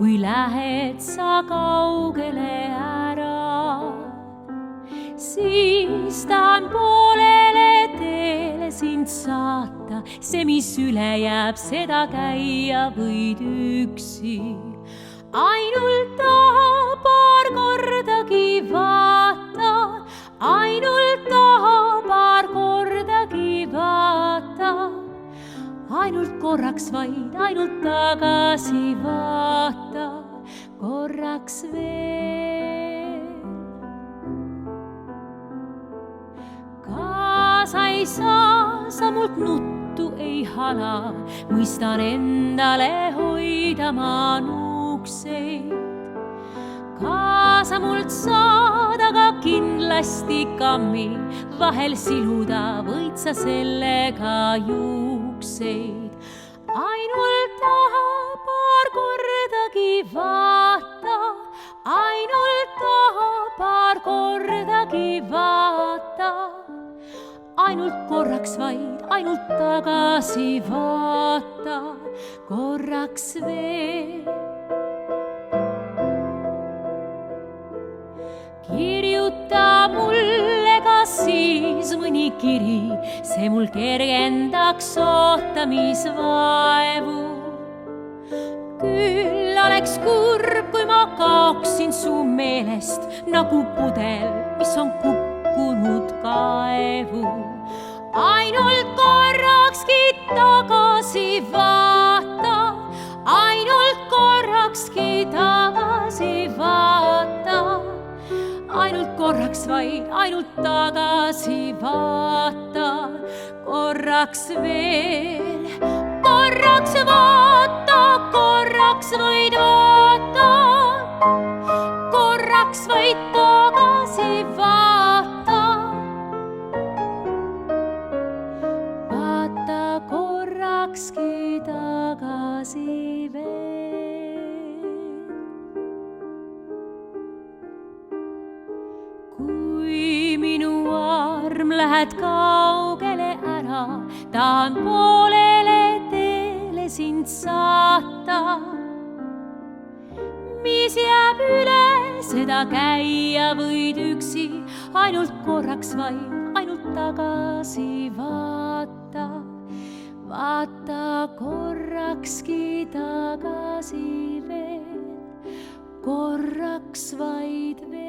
kui lähed sa kaugele ära. Siis tahan poolele teele sind saata, see, mis üle jääb, seda käia võid üksi. Ainult taha paar kordagi vaata, ainult taha paar kordagi vaata. Ainult korraks vaid, ainult tagasi vaata, korraks veel. Kaasa ei saa, sa mult nuttu ei hala, mõistan endale hoida ma nukseid. Kaasa mult saad, aga kindlasti kammi, vahel siluda võid sa sellega juukseid. Ainult taha paar kordagi vaata, ainult taha paar kordagi vaata. Ainult korraks vaid, ainult tagasi vaata, korraks veel. Kirjuta mulle ka siis mõni kiri, see mul kergendaks ootamisvaevu. Küll oleks kurb, kui ma kaoksin su meelest nagu pudel, mis on kukkunud kaevu. Ainult korrakski tagasi vaata, ainult korrakski tagasi vaata. Ainult korraks vaid, ainult tagasi vaata, korraks veel. Korraks vaata, korraks võid vaata, korraks võid tagasi vaata. Vaata korrakski tagasi veel. Kui minu arm lähed kaugele ära, tahan poolele teele sind saata. Mis jääb üle, seda käia võid üksi, ainult korraks vaid, ainult tagasi vaata. Vaata korrakski tagasi veel, korraks vaid veel.